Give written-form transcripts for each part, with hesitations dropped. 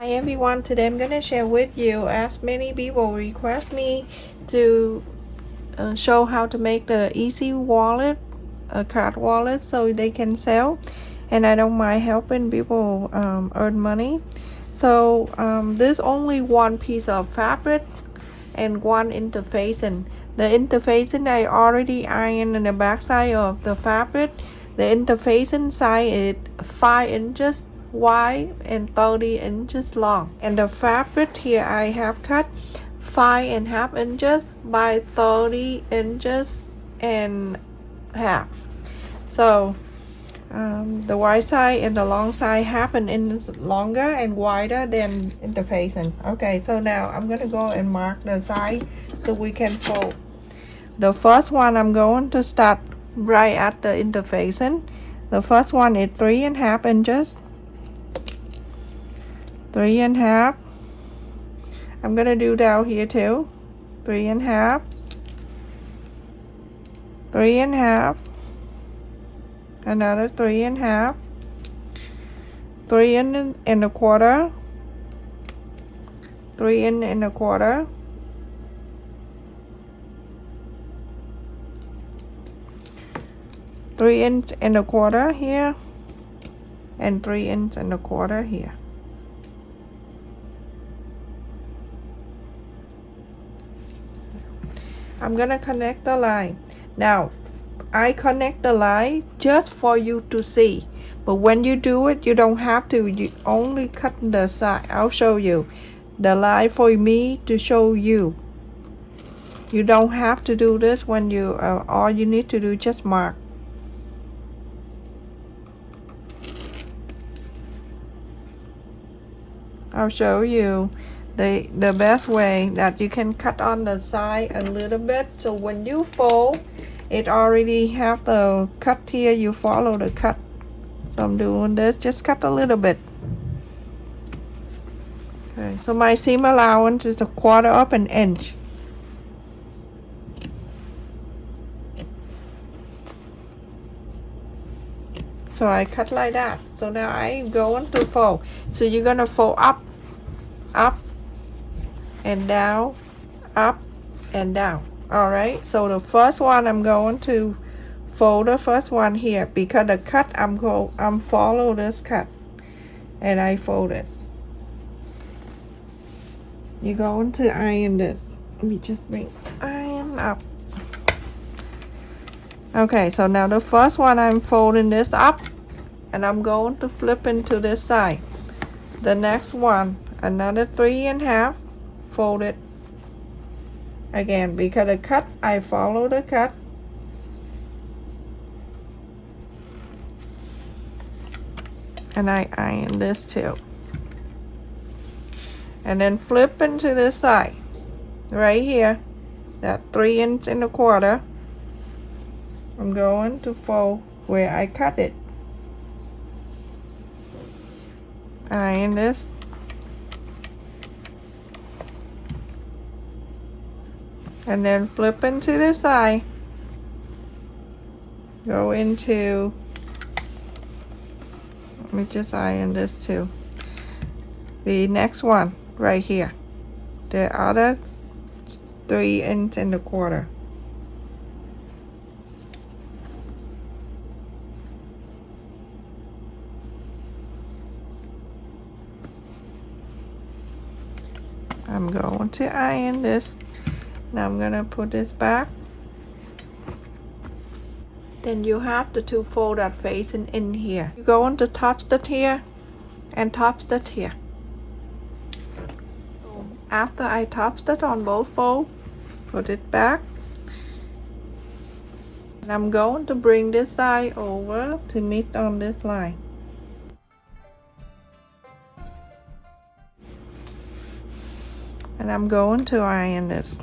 Hi everyone, today I'm gonna share with you as many people request me to show how to make the easy wallet, a card wallet so they can sell, and I don't mind helping people earn money. So there's only one piece of fabric and one interfacing. The interfacing I already ironed in the back side of the fabric. The interfacing side is 5 inches wide and 30 inches long, and the fabric here I have cut 5.5 inches by 30 inches and half. So the wide side and the long side half an inch longer and wider than interfacing. Okay, so now I'm gonna go and mark the side so we can fold. The first one I'm going to start right at the interfacing. The first one is 3.5 inches. 3.5. I'm gonna do down here too. 3.5. 3.5. Another 3.5. 3.25. 3.25. 3.25 here, and 3.25 here. I'm gonna connect the line. Now I connect the line just for you to see, but when you do it you don't have to, you only cut the side. I'll show you the line for me to show you. You don't have to do this when you all you need to do just mark. I'll show you the best way that you can cut on the side a little bit, so when you fold it already have the cut here, you follow the cut. So I'm doing this, just cut a little bit. Okay, so my seam allowance is 1/4 of an inch. So I cut like that. So now I'm going to fold. So you're gonna fold up, up and down, up and down. All right, so the first one I'm going to fold the first one here because the cut I'm follow this cut and I fold this. You're going to iron this. Let me just bring iron up. Okay, so now the first one I'm folding this up and I'm going to flip into this side. The next one, another 3.5, fold it again because the cut I follow the cut. And I iron this too. And then flip into this side right here, that 3.25 inches. I'm going to fold where I cut it. Iron this. And then flip into this side. Go into, let me just iron this too. The next one right here. The other 3.25 inches. I'm going to iron this. Now I'm gonna put this back. Then you have the two fold that facing in here. You're going to top stitch here and top stitch here. After I top stitch on both folds, put it back. And I'm going to bring this side over to meet on this line. And I'm going to iron this.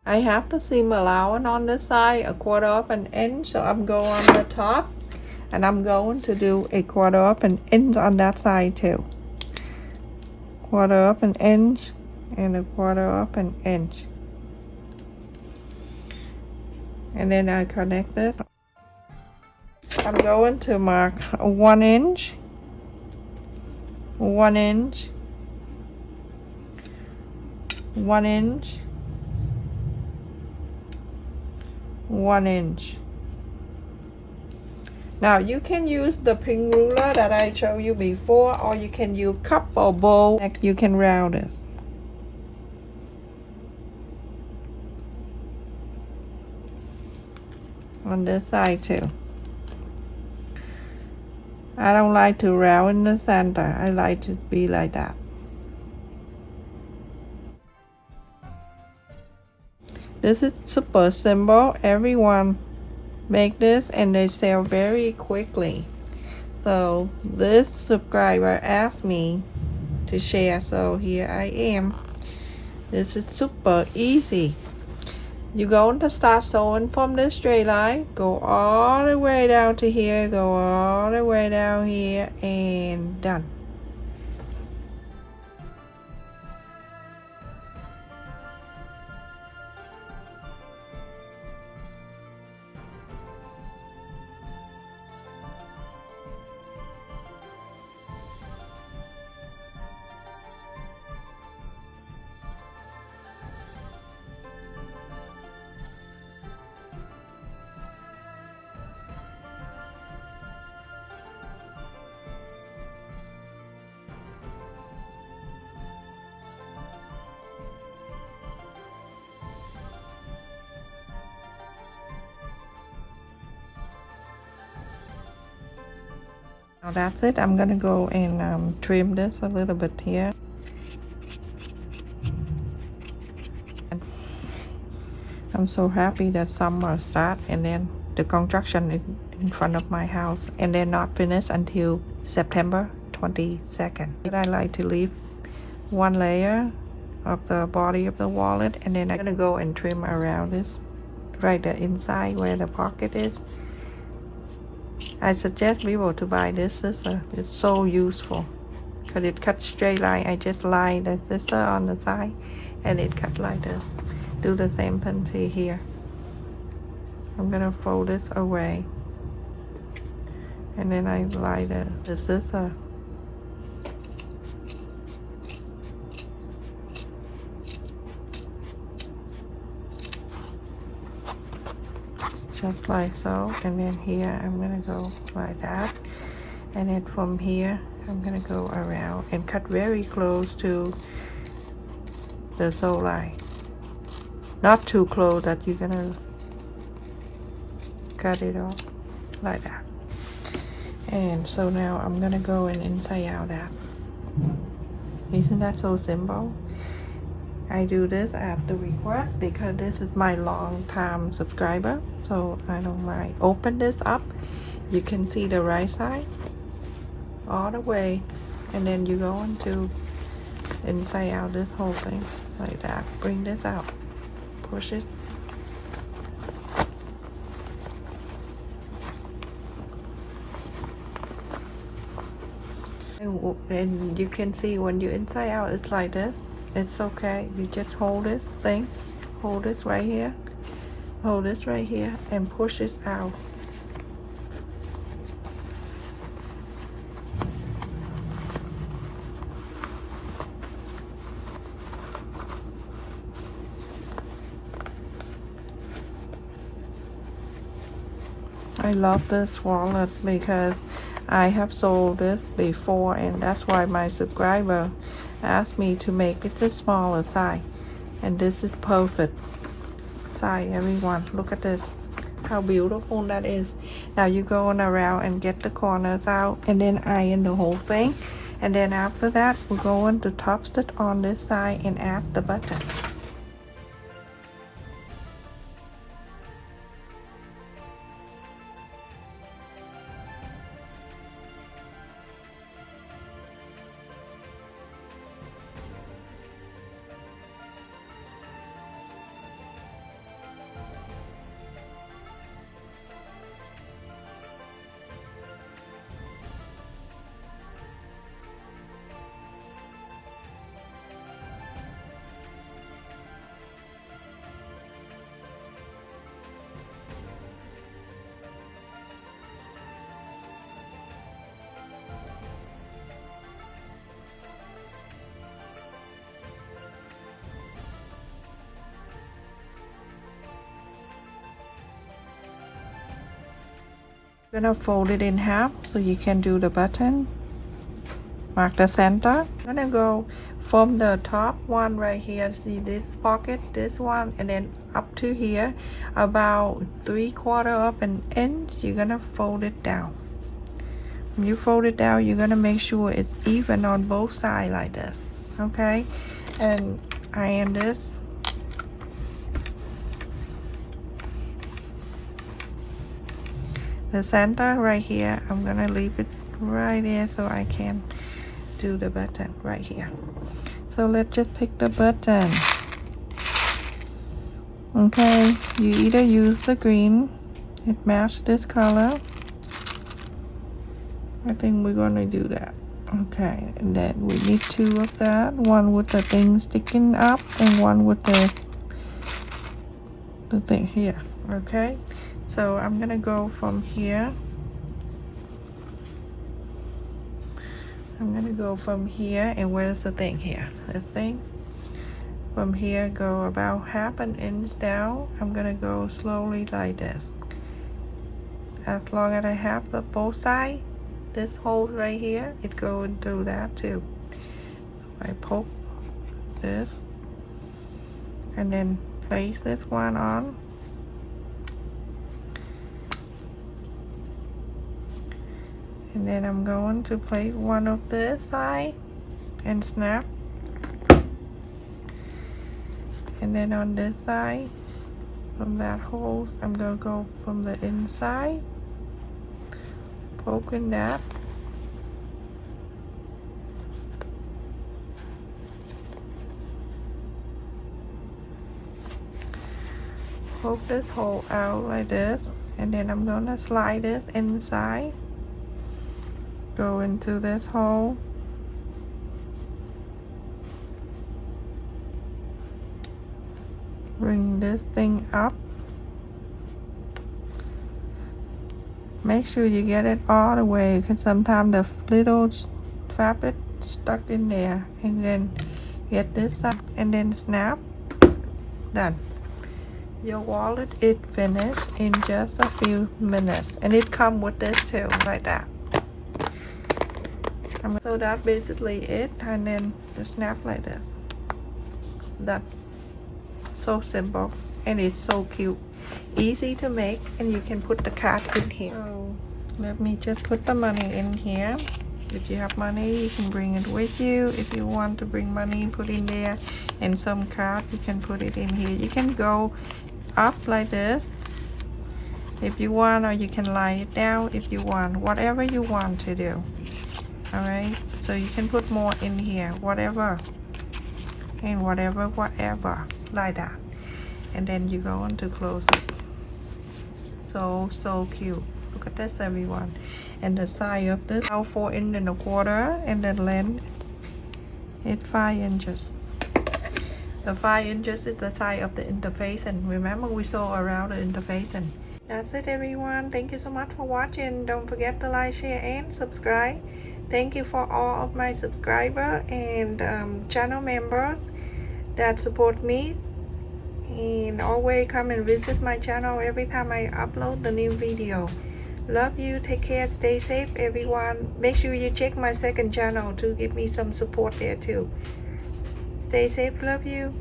I have the seam allowance on this side 1/4 of an inch, so I'm going on the top and I'm going to do 1/4 of an inch on that side too. 1/4 of an inch and 1/4 of an inch. And then I connect this. I'm going to mark 1 inch, 1 inch, 1 inch, 1 inch. Now you can use the pink ruler that I showed you before, or you can use cup or bowl. You can round it on this side too. I don't like to round in the center. I like to be like that. This is super simple. Everyone make this and they sell very quickly. So this subscriber asked me to share, so here I am. This is super easy. You're going to start sewing from this straight line, go all the way down to here, go all the way down here, and done. Now that's it. I'm gonna go and trim this a little bit here. I'm so happy that summer start, and then the construction in front of my house, and they're not finished until September 22nd. I like to leave one layer of the body of the wallet, and then I'm gonna go and trim around this, right the inside where the pocket is. I suggest people to buy this scissor. It's so useful because it cuts straight line. I just line the scissor on the side and it cut like this. Do the same thing to here. I'm gonna fold this away and then I line the scissor. Just like so, and then here I'm gonna go like that, and then from here I'm gonna go around and cut very close to the sew line, not too close that you're gonna cut it off like that. And so now I'm gonna go and inside out that. Isn't that so simple? I do this at the request because this is my long time subscriber, so I don't mind. Open this up, you can see the right side all the way, and then you go into inside out this whole thing like that. Bring this out, push it, and you can see when you inside out it's like this. It's okay, you just hold this thing, hold this right here, hold this right here, and push it out. I love this wallet because I have sold this before, and that's why my subscriber asked me to make it a smaller size, and this is perfect size. Everyone, look at this, how beautiful that is. Now you go on around and get the corners out and then iron the whole thing, and then after that we're going to top stitch on this side and add the button. You're gonna fold it in half so you can do the button. Mark the center. I'm gonna go from the top one right here, see this pocket, this one, and then up to here, about 3/4 of an inch. You're gonna fold it down. When you fold it down, you're gonna make sure it's even on both sides like this, okay? And iron this. The center right here, I'm gonna leave it right there so I can do the button right here. So let's just pick the button. Okay, you either use the green, it matches this color. I think we're gonna do that. Okay, and then we need 2 of that, one with the thing sticking up and one with the thing here. Okay, so I'm gonna go from here. I'm gonna go from here, and where's the thing here? This thing. From here, go about 1/2 inch down. I'm gonna go slowly like this. As long as I have the both sides, this hole right here, it going through that too. So I poke this, and then place this one on. And then I'm going to place one of this side and snap. And then on this side, from that hole, I'm gonna go from the inside, poking that. Poke this hole out like this, and then I'm gonna slide this inside. Go into this hole. Bring this thing up. Make sure you get it all the way, because sometimes the little fabric stuck in there. And then get this up and then snap. Done. Your wallet is finished in just a few minutes, and it comes with this too, like that. So that's basically it, and then just snap like this. Done. So simple, and it's so cute, easy to make, and you can put the card in here. So let me just put the money in here. If you have money, you can bring it with you. If you want to bring money, put in there, and some card, you can put it in here. You can go up like this if you want, or you can lie it down if you want, whatever you want to do. All right, so you can put more in here, whatever, and whatever, like that. And then you go on to close it. So cute. Look at this, everyone. And the size of this, now 4.25 inches, and the length is 5 inches. The 5 inches is the size of the interface, and remember we saw around the interface. And that's it, everyone. Thank you so much for watching. Don't forget to like, share, and subscribe. Thank you for all of my subscribers and channel members that support me, and always come and visit my channel every time I upload the new video. Love you. Take care. Stay safe, everyone. Make sure you check my second channel to give me some support there too. Stay safe. Love you.